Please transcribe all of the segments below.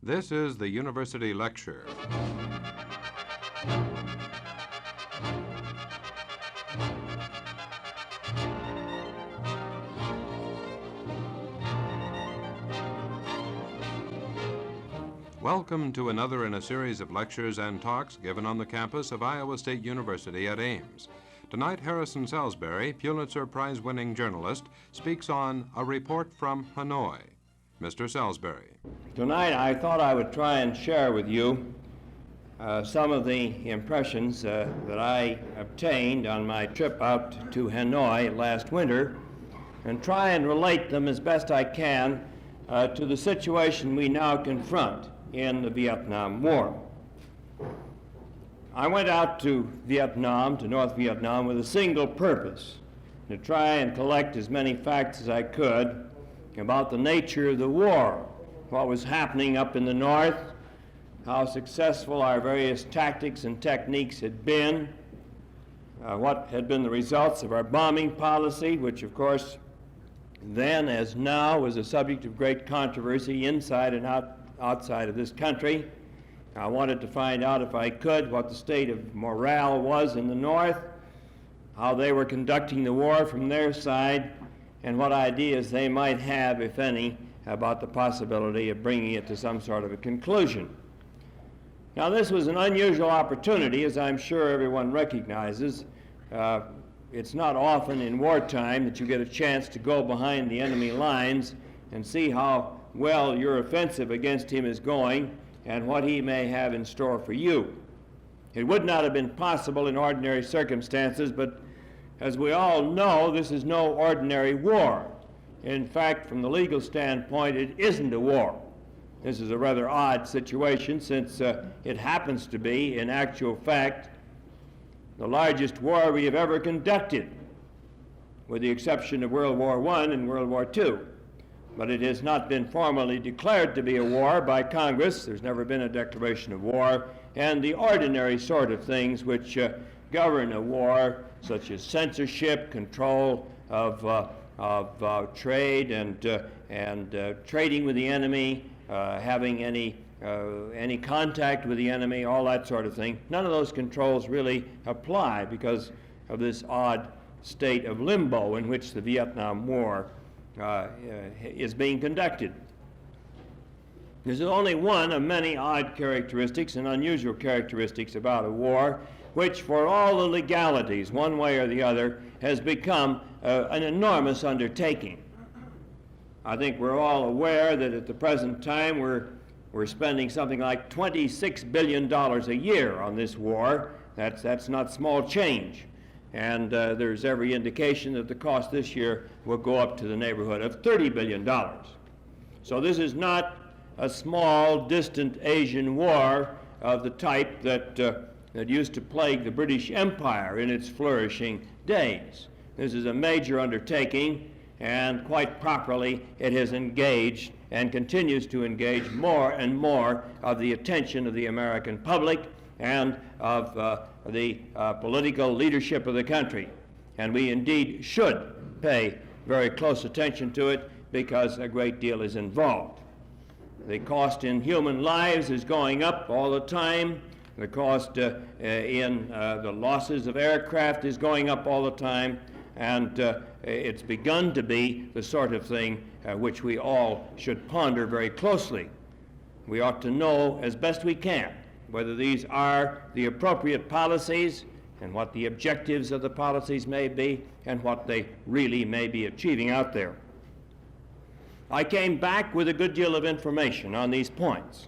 This is the University Lecture. Welcome to another in a series of lectures and talks given on the campus of Iowa State University at Ames. Tonight, Harrison Salisbury, Pulitzer Prize-winning journalist, speaks on A Report from Hanoi. Mr. Salisbury. Tonight, I thought I would try and share with you some of the impressions that I obtained on my trip out to Hanoi last winter and try and relate them as best I can to the situation we now confront in the Vietnam War. I went out to Vietnam, to North Vietnam, with a single purpose, to try and collect as many facts as I could about the nature of the war, what was happening up in the north, how successful our various tactics and techniques had been, what had been the results of our bombing policy, which of course then as now was a subject of great controversy inside and outside of this country. I wanted to find out, if I could, what the state of morale was in the north, how they were conducting the war from their side, and what ideas they might have, if any, about the possibility of bringing it to some sort of a conclusion. Now, this was an unusual opportunity, as I'm sure everyone recognizes. It's not often in wartime that you get a chance to go behind the enemy lines and see how well your offensive against him is going and what he may have in store for you. It would not have been possible in ordinary circumstances, but as we all know, this is no ordinary war. In fact, from the legal standpoint, it isn't a war. This is a rather odd situation, since it happens to be, in actual fact, the largest war we have ever conducted, with the exception of World War I and World War II. But it has not been formally declared to be a war by Congress. There's never been a declaration of war, and the ordinary sort of things which govern a war, such as censorship, control of trade and trading with the enemy, having any contact with the enemy, all that sort of thing. None of those controls really apply because of this odd state of limbo in which the Vietnam War is being conducted. There's only one of many odd characteristics and unusual characteristics about a war, which for all the legalities, one way or the other, has become an enormous undertaking. I think we're all aware that at the present time we're spending something like $26 billion a year on this war. That's not small change. And there's every indication that the cost this year will go up to the neighborhood of $30 billion. So this is not a small, distant Asian war of the type that used to plague the British Empire in its flourishing days. This is a major undertaking, and quite properly it has engaged and continues to engage more and more of the attention of the American public and of the political leadership of the country. And we indeed should pay very close attention to it because a great deal is involved. The cost in human lives is going up all the time. The cost in the losses of aircraft is going up all the time. And it's begun to be the sort of thing which we all should ponder very closely. We ought to know as best we can whether these are the appropriate policies and what the objectives of the policies may be and what they really may be achieving out there. I came back with a good deal of information on these points.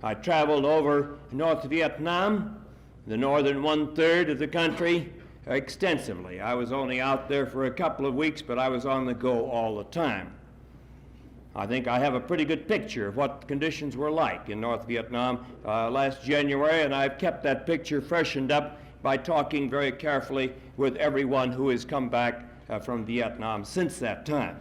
I traveled over North Vietnam, the northern one-third of the country, extensively. I was only out there for a couple of weeks, but I was on the go all the time. I think I have a pretty good picture of what the conditions were like in North Vietnam last January, and I've kept that picture freshened up by talking very carefully with everyone who has come back from Vietnam since that time.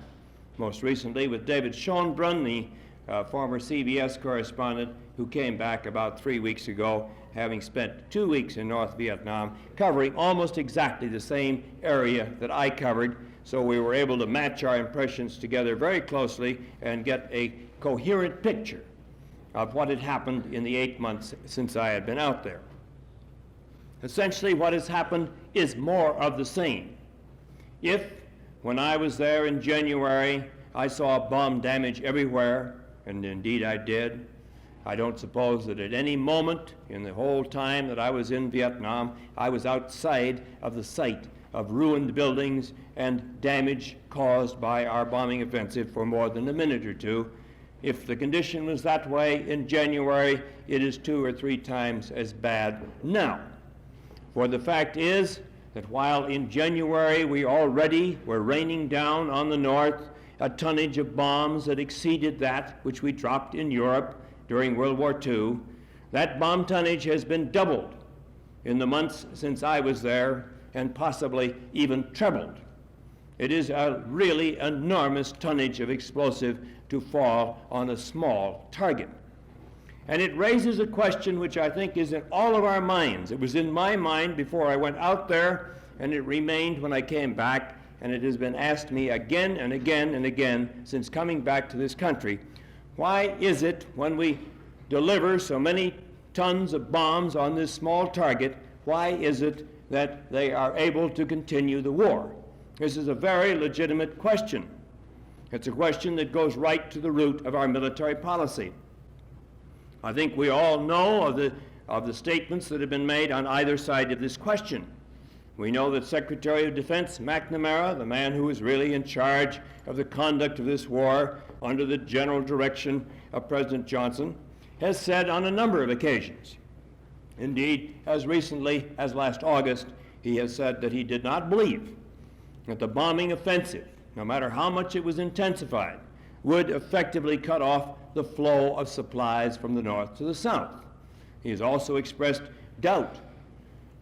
Most recently with David Schonbrun, the former CBS correspondent who came back about 3 weeks ago, having spent 2 weeks in North Vietnam, covering almost exactly the same area that I covered. So we were able to match our impressions together very closely and get a coherent picture of what had happened in the 8 months since I had been out there. Essentially, what has happened is more of the same. If, when I was there in January, I saw bomb damage everywhere, and indeed I did, I don't suppose that at any moment in the whole time that I was in Vietnam, I was outside of the site of ruined buildings and damage caused by our bombing offensive for more than a minute or two. If the condition was that way in January, it is 2 or 3 times as bad now. For the fact is that while in January we already were raining down on the North a tonnage of bombs that exceeded that which we dropped in Europe during World War II, that bomb tonnage has been doubled in the months since I was there, and possibly even trebled. It is a really enormous tonnage of explosive to fall on a small target. And it raises a question which I think is in all of our minds. It was in my mind before I went out there, and it remained when I came back, and it has been asked me again and again and again since coming back to this country. Why is it when we deliver so many tons of bombs on this small target, why is it that they are able to continue the war? This is a very legitimate question. It's a question that goes right to the root of our military policy. I think we all know of the statements that have been made on either side of this question. We know that Secretary of Defense McNamara, the man who is really in charge of the conduct of this war under the general direction of President Johnson, has said on a number of occasions, indeed, as recently as last August, he has said that he did not believe that the bombing offensive, no matter how much it was intensified, would effectively cut off the flow of supplies from the north to the south. He has also expressed doubt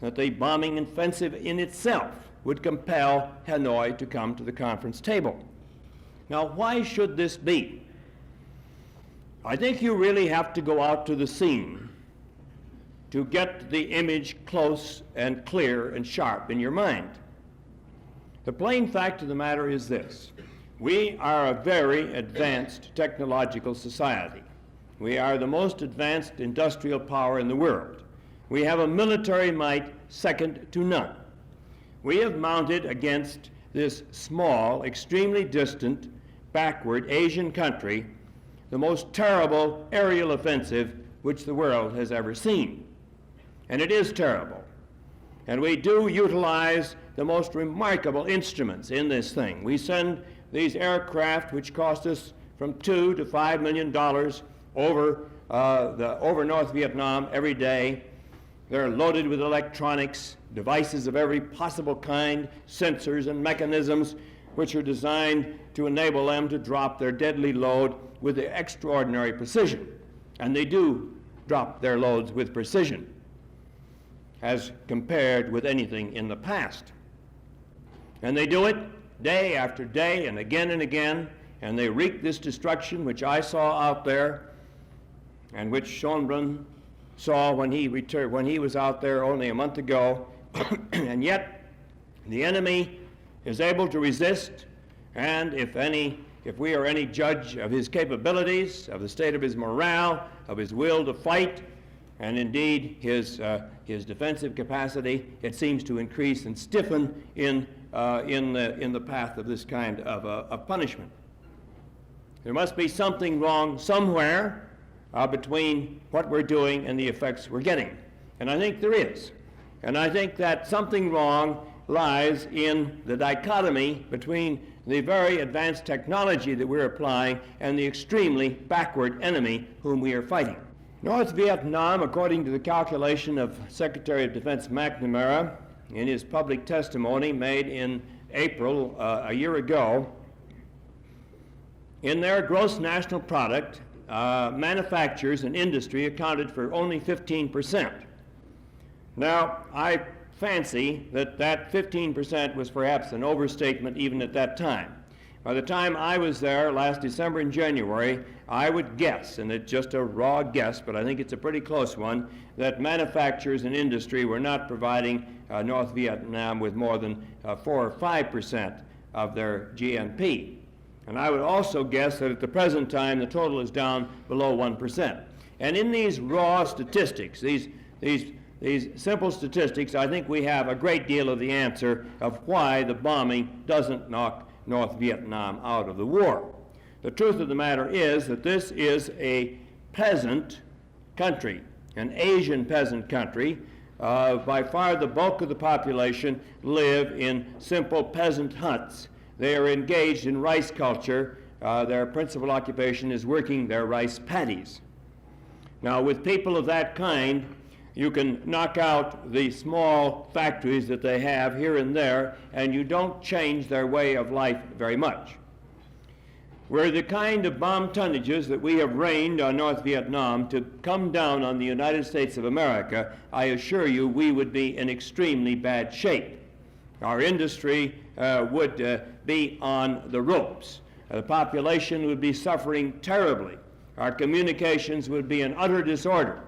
that the bombing offensive in itself would compel Hanoi to come to the conference table. Now, why should this be? I think you really have to go out to the scene to get the image close and clear and sharp in your mind. The plain fact of the matter is this: we are a very advanced technological society. We are the most advanced industrial power in the world. We have a military might second to none. We have mounted against this small, extremely distant, backward Asian country the most terrible aerial offensive which the world has ever seen. And it is terrible. And we do utilize the most remarkable instruments in this thing. We send these aircraft, which cost us from $2 to $5 million over North Vietnam every day. They're loaded with electronics, devices of every possible kind, sensors and mechanisms, which are designed to enable them to drop their deadly load with extraordinary precision. And they do drop their loads with precision, as compared with anything in the past. And they do it day after day and again, and they wreak this destruction which I saw out there, and which Schönbrunn saw when he was out there only a month ago. And yet the enemy is able to resist, and if we are any judge of his capabilities, of the state of his morale, of his will to fight, and indeed his defensive capacity, it seems to increase and stiffen in the path of this kind of punishment. There must be something wrong somewhere between what we're doing and the effects we're getting. And I think there is. And I think that something wrong lies in the dichotomy between the very advanced technology that we're applying and the extremely backward enemy whom we are fighting. North Vietnam, according to the calculation of Secretary of Defense McNamara in his public testimony made in April a year ago, in their gross national product, manufacturers and industry accounted for only 15%. Now, I fancy that 15% was perhaps an overstatement even at that time. By the time I was there last December and January, I would guess, and it's just a raw guess, but I think it's a pretty close one, that manufacturers and industry were not providing North Vietnam with more than 4 or 5% of their GNP. And I would also guess that at the present time the total is down below 1%. And in these raw statistics, these simple statistics, I think we have a great deal of the answer of why the bombing doesn't knock North Vietnam out of the war. The truth of the matter is that this is a peasant country, an Asian peasant country. By far the bulk of the population live in simple peasant huts. They are engaged in rice culture. Their principal occupation is working their rice paddies. Now, with people of that kind, you can knock out the small factories that they have here and there, and you don't change their way of life very much. Were the kind of bomb tonnages that we have rained on North Vietnam to come down on the United States of America, I assure you we would be in extremely bad shape. Our industry would be on the ropes. The population would be suffering terribly. Our communications would be in utter disorder.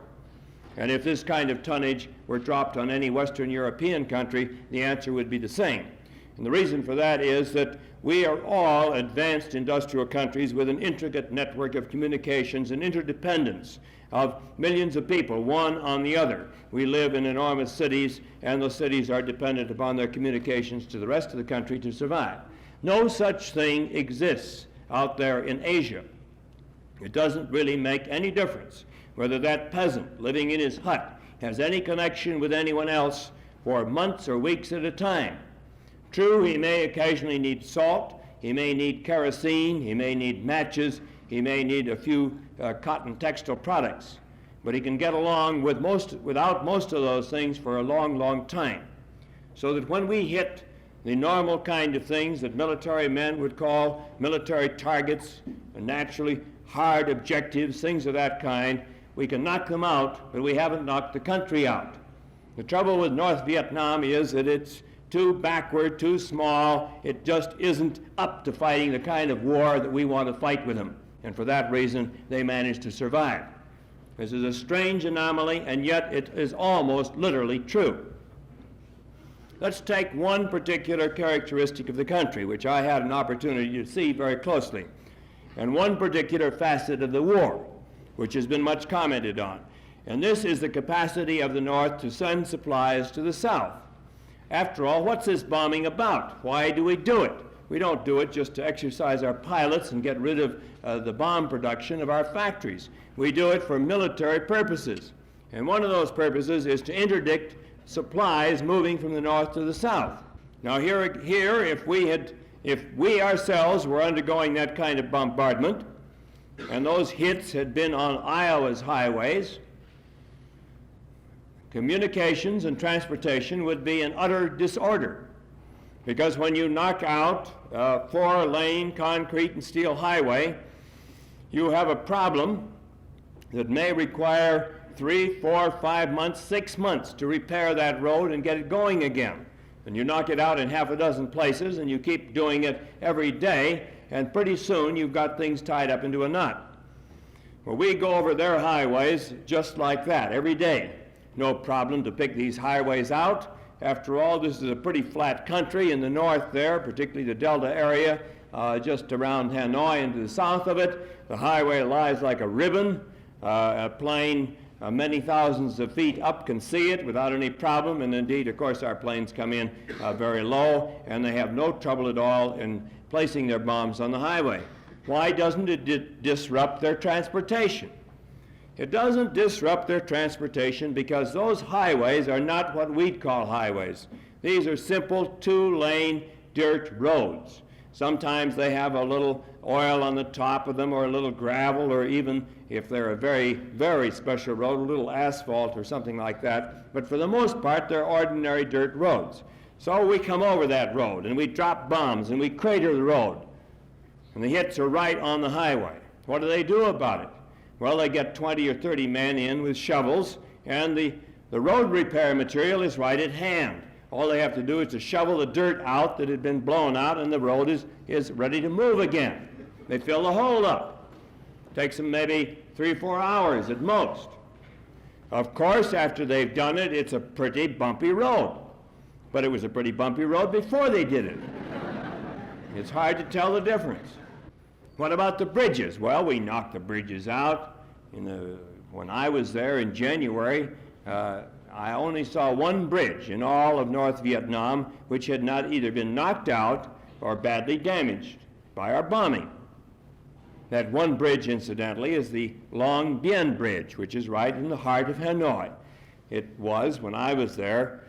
And if this kind of tonnage were dropped on any Western European country, the answer would be the same. And the reason for that is that we are all advanced industrial countries with an intricate network of communications and interdependence of millions of people, one on the other. We live in enormous cities, and those cities are dependent upon their communications to the rest of the country to survive. No such thing exists out there in Asia. It doesn't really make any difference whether that peasant living in his hut has any connection with anyone else for months or weeks at a time. True, he may occasionally need salt, he may need kerosene, he may need matches, he may need a few cotton textile products, but he can get along without most of those things for a long, long time. So that when we hit the normal kind of things that military men would call military targets, and naturally hard objectives, things of that kind, we can knock them out, but we haven't knocked the country out. The trouble with North Vietnam is that it's too backward, too small. It just isn't up to fighting the kind of war that we want to fight with them. And for that reason, they managed to survive. This is a strange anomaly, and yet it is almost literally true. Let's take one particular characteristic of the country, which I had an opportunity to see very closely, and one particular facet of the war, which has been much commented on. And this is the capacity of the North to send supplies to the South. After all, what's this bombing about? Why do we do it? We don't do it just to exercise our pilots and get rid of the bomb production of our factories. We do it for military purposes. And one of those purposes is to interdict supplies moving from the North to the South. Now here if we ourselves were undergoing that kind of bombardment, and those hits had been on Iowa's highways, communications and transportation would be in utter disorder. Because when you knock out a 4-lane concrete and steel highway, you have a problem that may require 3, 4, 5 months, 6 months to repair that road and get it going again. And you knock it out in half a dozen places, and you keep doing it every day, and pretty soon you've got things tied up into a knot. Well, we go over their highways just like that every day. No problem to pick these highways out. After all, this is a pretty flat country in the north there, particularly the Delta area, just around Hanoi and to the south of it. The highway lies like a ribbon. A plane many thousands of feet up can see it without any problem, and indeed, of course, our planes come in very low, and they have no trouble at all in placing their bombs on the highway. Why doesn't it disrupt their transportation? It doesn't disrupt their transportation because those highways are not what we'd call highways. These are simple 2-lane dirt roads. Sometimes they have a little oil on the top of them, or a little gravel, or even, if they're a very, very special road, a little asphalt or something like that. But for the most part, they're ordinary dirt roads. So we come over that road, and we drop bombs, and we crater the road. And the hits are right on the highway. What do they do about it? Well, they get 20 or 30 men in with shovels, and the road repair material is right at hand. All they have to do is to shovel the dirt out that had been blown out, and the road is ready to move again. They fill the hole up. It takes them maybe 3 or 4 hours at most. Of course, after they've done it, it's a pretty bumpy road. But it was a pretty bumpy road before they did it. It's hard to tell the difference. What about the bridges? Well, we knocked the bridges out When I was there in January, I only saw one bridge in all of North Vietnam which had not either been knocked out or badly damaged by our bombing. That one bridge, incidentally, is the Long Bien Bridge, which is right in the heart of Hanoi. It was, when I was there,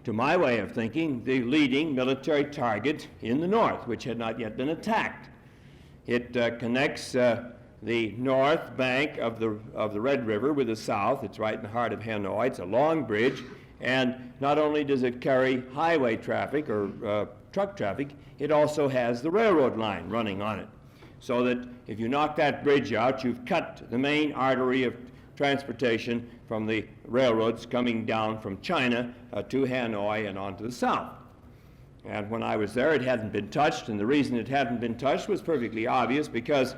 to my way of thinking, the leading military target in the north, which had not yet been attacked. It connects the north bank of the Red River with the south. It's right in the heart of Hanoi. It's a long bridge, and not only does it carry highway traffic or truck traffic, it also has the railroad line running on it. So that if you knock that bridge out, you've cut the main artery of transportation from the railroads coming down from China to Hanoi and on to the south. And when I was there, it hadn't been touched, and the reason it hadn't been touched was perfectly obvious, because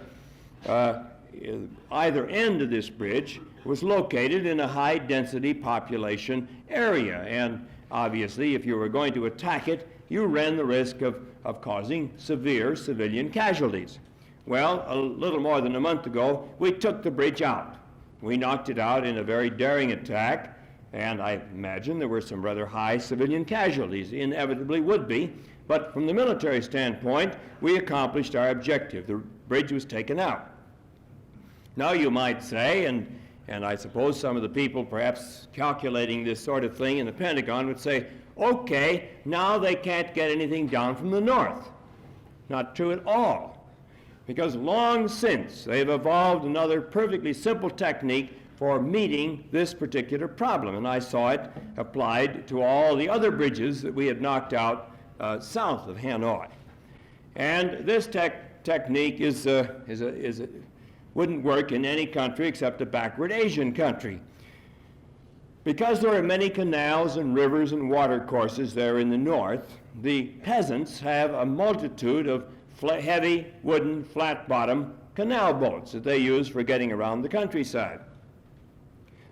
either end of this bridge was located in a high-density population area, and obviously, if you were going to attack it, you ran the risk of causing severe civilian casualties. Well, a little more than a month ago, we took the bridge out. We knocked it out in a very daring attack, and I imagine there were some rather high civilian casualties, inevitably would be, but from the military standpoint, we accomplished our objective. The bridge was taken out. Now you might say, and I suppose some of the people perhaps calculating this sort of thing in the Pentagon would say, okay, now they can't get anything down from the north. Not true at all. Because long since they've evolved another perfectly simple technique for meeting this particular problem, and I saw it applied to all the other bridges that we had knocked out south of Hanoi. And this technique wouldn't work in any country except a backward Asian country. Because there are many canals and rivers and watercourses there in the north, the peasants have a multitude of heavy wooden flat-bottom canal boats that they use for getting around the countryside.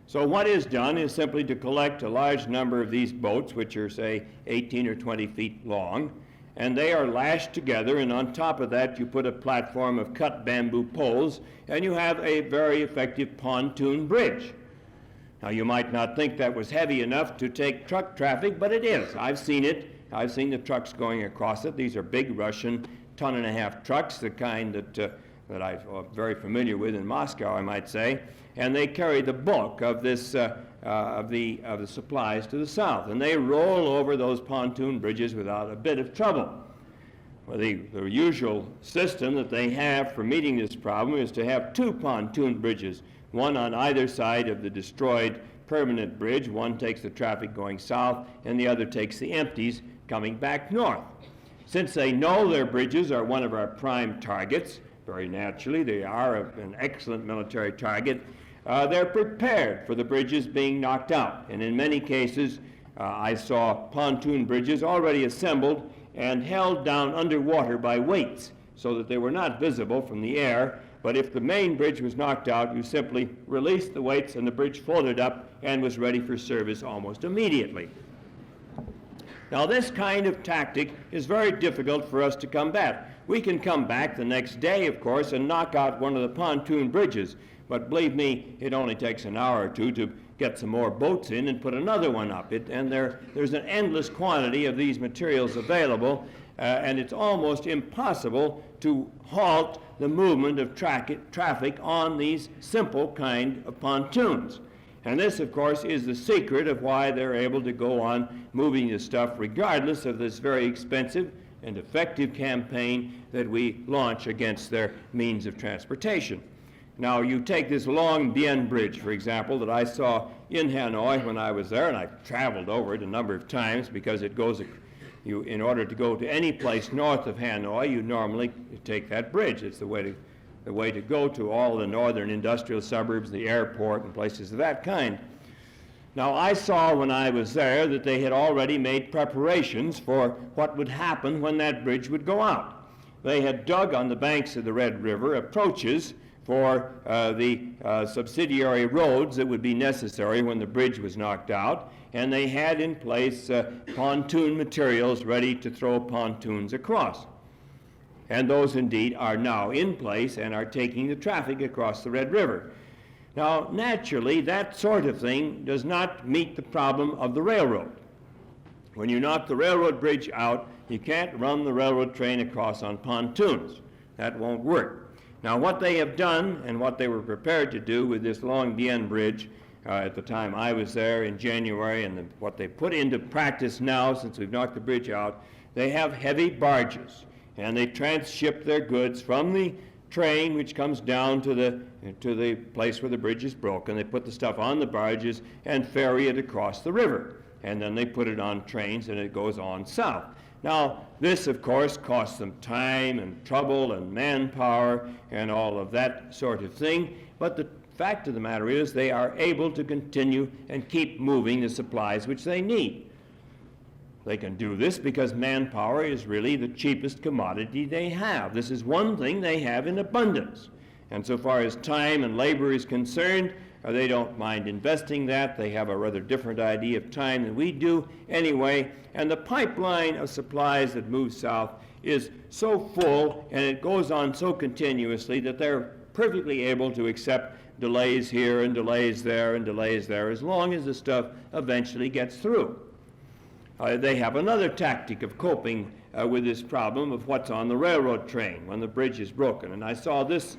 So what is done is simply to collect a large number of these boats, which are, say, 18 or 20 feet long, and they are lashed together, and on top of that you put a platform of cut bamboo poles, and you have a very effective pontoon bridge. Now, you might not think that was heavy enough to take truck traffic, but it is. I've seen it. I've seen the trucks going across it. These are big Russian ton-and-a-half trucks, the kind that I'm very familiar with in Moscow, I might say, and they carry the bulk of this of the supplies to the south, and they roll over those pontoon bridges without a bit of trouble. Well, the usual system that they have for meeting this problem is to have two pontoon bridges, one on either side of the destroyed permanent bridge. One takes the traffic going south, and the other takes the empties coming back north. Since they know their bridges are one of our prime targets, very naturally, they are an excellent military target, they're prepared for the bridges being knocked out. And in many cases, I saw pontoon bridges already assembled and held down underwater by weights so that they were not visible from the air. But if the main bridge was knocked out, you simply released the weights and the bridge floated up and was ready for service almost immediately. Now, this kind of tactic is very difficult for us to combat. We can come back the next day, of course, and knock out one of the pontoon bridges, but believe me, it only takes an hour or two to get some more boats in and put another one up. There's an endless quantity of these materials available, and it's almost impossible to halt the movement of traffic on these simple kind of pontoons. And this, of course, is the secret of why they're able to go on moving this stuff regardless of this very expensive and effective campaign that we launch against their means of transportation. Now, you take this Long Bien Bridge, for example, that I saw in Hanoi when I was there, and I've traveled over it a number of times because it goes, in order to go to any place north of Hanoi, you normally take that bridge. It's the way to go to all the northern industrial suburbs, the airport, and places of that kind. Now, I saw when I was there that they had already made preparations for what would happen when that bridge would go out. They had dug on the banks of the Red River approaches for the subsidiary roads that would be necessary when the bridge was knocked out, and they had in place pontoon materials ready to throw pontoons across. And those indeed are now in place and are taking the traffic across the Red River. Now, naturally, that sort of thing does not meet the problem of the railroad. When you knock the railroad bridge out, you can't run the railroad train across on pontoons. That won't work. Now, what they have done and what they were prepared to do with this Long Bien Bridge at the time I was there in January, and what they put into practice now since we've knocked the bridge out, they have heavy barges, and they transship their goods from the train which comes down to the place where the bridge is broken. They put the stuff on the barges and ferry it across the river, and then they put it on trains and it goes on south. Now, this, of course, costs them time and trouble and manpower and all of that sort of thing, but the fact of the matter is they are able to continue and keep moving the supplies which they need. They can do this because manpower is really the cheapest commodity they have. This is one thing they have in abundance. And so far as time and labor is concerned, they don't mind investing that. They have a rather different idea of time than we do anyway. And the pipeline of supplies that move south is so full and it goes on so continuously that they're perfectly able to accept delays here and delays there and delays there as long as the stuff eventually gets through. They have another tactic of coping with this problem of what's on the railroad train when the bridge is broken. And I saw this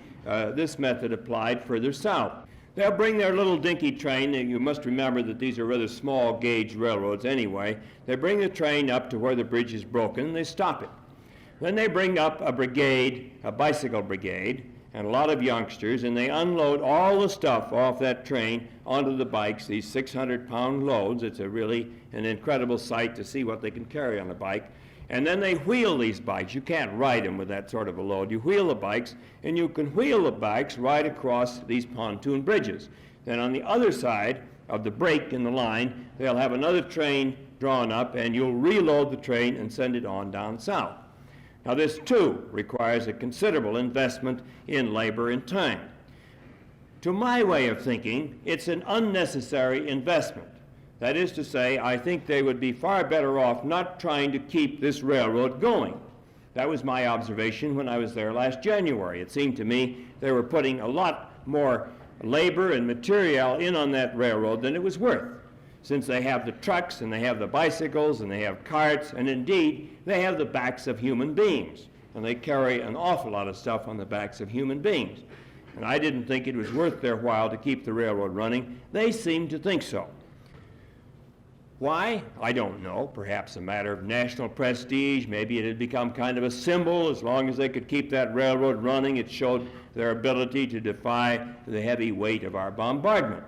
method applied further south. They'll bring their little dinky train. You must remember that these are rather small gauge railroads anyway. They bring the train up to where the bridge is broken and they stop it. Then they bring up a brigade, a bicycle brigade, and a lot of youngsters, and they unload all the stuff off that train onto the bikes, these 600-pound loads. It's really an incredible sight to see what they can carry on a bike. And then they wheel these bikes. You can't ride them with that sort of a load. You wheel the bikes, and you can wheel the bikes right across these pontoon bridges. Then on the other side of the break in the line, they'll have another train drawn up, and you'll reload the train and send it on down south. Now this, too, requires a considerable investment in labor and time. To my way of thinking, it's an unnecessary investment. That is to say, I think they would be far better off not trying to keep this railroad going. That was my observation when I was there last January. It seemed to me they were putting a lot more labor and material in on that railroad than it was worth, since they have the trucks and they have the bicycles and they have carts, and indeed they have the backs of human beings, and they carry an awful lot of stuff on the backs of human beings. And I didn't think it was worth their while to keep the railroad running. They seemed to think so. Why? I don't know. Perhaps a matter of national prestige. Maybe it had become kind of a symbol. As long as they could keep that railroad running, it showed their ability to defy the heavy weight of our bombardment.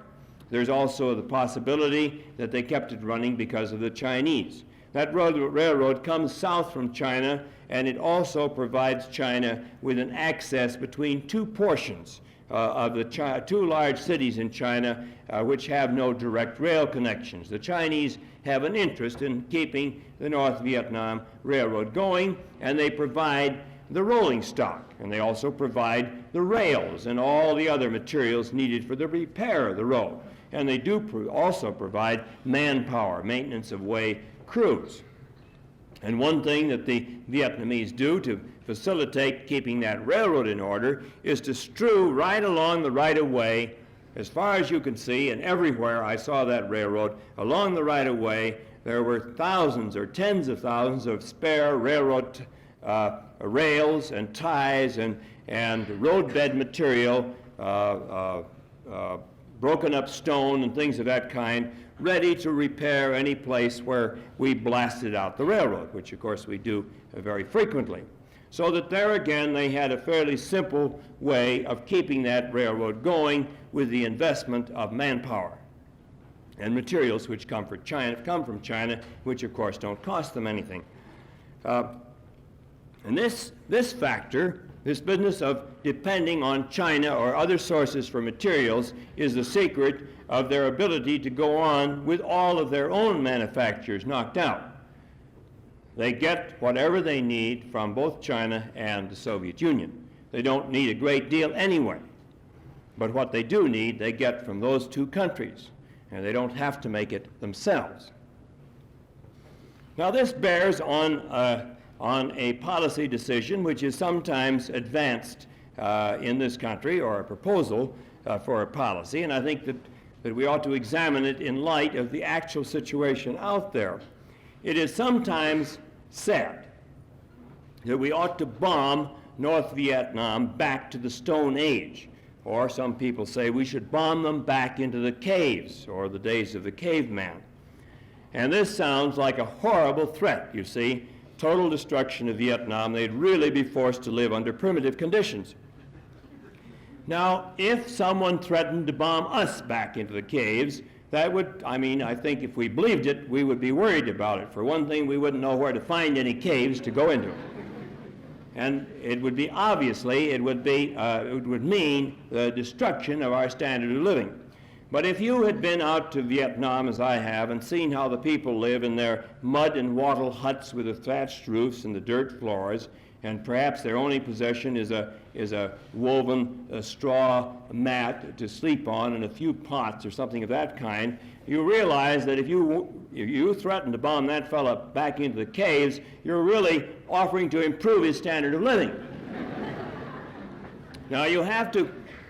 There's also the possibility that they kept it running because of the Chinese. That railroad comes south from China, and it also provides China with an access between two portions of the two large cities in China which have no direct rail connections. The Chinese have an interest in keeping the North Vietnam Railroad going, and they provide the rolling stock, and they also provide the rails and all the other materials needed for the repair of the road. And they do also provide manpower, maintenance of way crews. And one thing that the Vietnamese do to facilitate keeping that railroad in order is to strew right along the right-of-way, as far as you can see, and everywhere I saw that railroad, along the right-of-way, there were thousands or tens of thousands of spare railroad rails and ties and roadbed material, broken up stone and things of that kind, ready to repair any place where we blasted out the railroad, which of course we do very frequently. So that there again they had a fairly simple way of keeping that railroad going with the investment of manpower and materials which come from China, which of course don't cost them anything. And this factor, this business of depending on China or other sources for materials, is the secret of their ability to go on with all of their own manufactures knocked out. They get whatever they need from both China and the Soviet Union. They don't need a great deal anyway. But what they do need, they get from those two countries, and they don't have to make it themselves. Now this bears on a policy decision which is sometimes advanced in this country, or a proposal foreign policy, and I think that we ought to examine it in light of the actual situation out there. It is sometimes said that we ought to bomb North Vietnam back to the Stone Age, or some people say we should bomb them back into the caves, or the days of the caveman. And this sounds like a horrible threat, you see, total destruction of Vietnam. They'd really be forced to live under primitive conditions. Now, if someone threatened to bomb us back into the caves, that would, I think if we believed it, we would be worried about it. For one thing, we wouldn't know where to find any caves to go into. And it would be, obviously, it would mean the destruction of our standard of living. But if you had been out to Vietnam, as I have, and seen how the people live in their mud and wattle huts with the thatched roofs and the dirt floors, and perhaps their only possession is a woven straw mat to sleep on and a few pots or something of that kind, you realize that if you threaten to bomb that fellow back into the caves, you're really offering to improve his standard of living. Now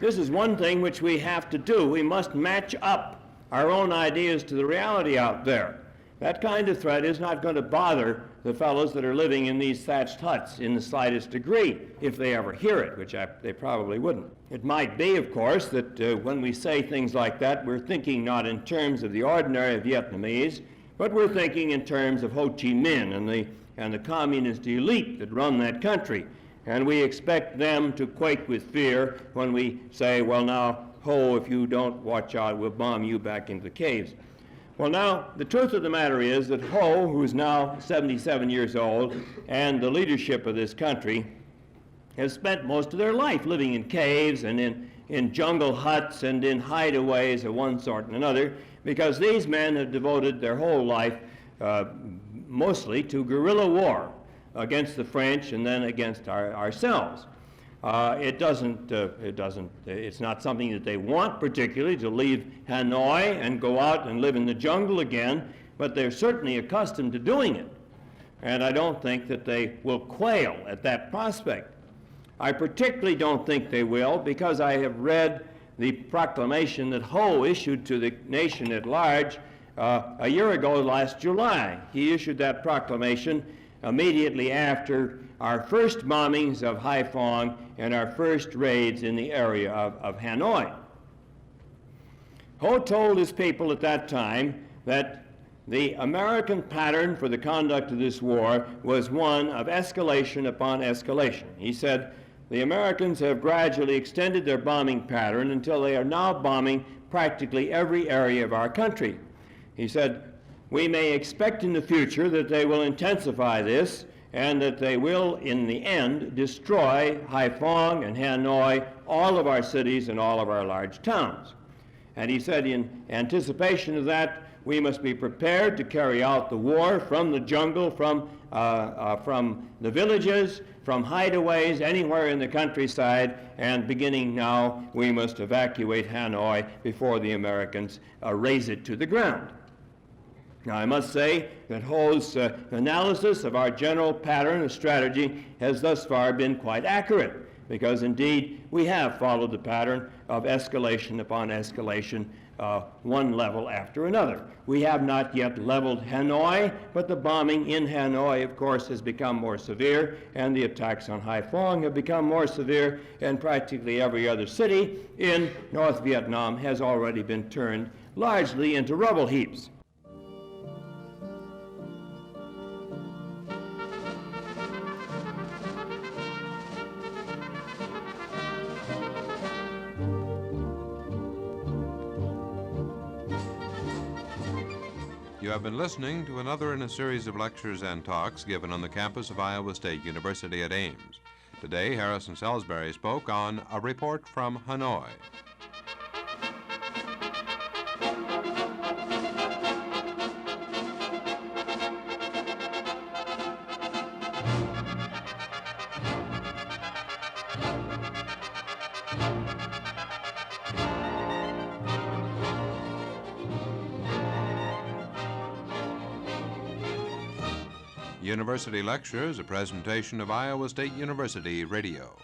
this is one thing which we have to do. We must match up our own ideas to the reality out there. That kind of threat is not going to bother the fellows that are living in these thatched huts in the slightest degree, if they ever hear it, which they probably wouldn't. It might be, of course, that when we say things like that, we're thinking not in terms of the ordinary Vietnamese, but we're thinking in terms of Ho Chi Minh and the communist elite that run that country. And we expect them to quake with fear when we say, well, now, Ho, if you don't watch out, we'll bomb you back into the caves. Well, now, the truth of the matter is that Ho, who's now 77 years old, and the leadership of this country, has spent most of their life living in caves and in jungle huts and in hideaways of one sort and another, because these men have devoted their whole life mostly to guerrilla war against the French and then against ourselves. It's not something that they want particularly, to leave Hanoi and go out and live in the jungle again, but they're certainly accustomed to doing it. And I don't think that they will quail at that prospect. I particularly don't think they will, because I have read the proclamation that Ho issued to the nation at large a year ago last July. He issued that proclamation immediately after our first bombings of Haiphong and our first raids in the area of Hanoi. Ho told his people at that time that the American pattern for the conduct of this war was one of escalation upon escalation. He said, the Americans have gradually extended their bombing pattern until they are now bombing practically every area of our country. He said, we may expect in the future that they will intensify this and that they will, in the end, destroy Haiphong and Hanoi, all of our cities and all of our large towns. And he said, in anticipation of that, we must be prepared to carry out the war from the jungle, from the villages, from hideaways, anywhere in the countryside, and beginning now, we must evacuate Hanoi before the Americans raze it to the ground. Now, I must say that Ho's analysis of our general pattern of strategy has thus far been quite accurate, because indeed we have followed the pattern of escalation upon escalation, one level after another. We have not yet leveled Hanoi, but the bombing in Hanoi, of course, has become more severe, and the attacks on Haiphong have become more severe, and practically every other city in North Vietnam has already been turned largely into rubble heaps. You have been listening to another in a series of lectures and talks given on the campus of Iowa State University at Ames. Today, Harrison Salisbury spoke on A Report from Hanoi. University Lectures, a presentation of Iowa State University Radio.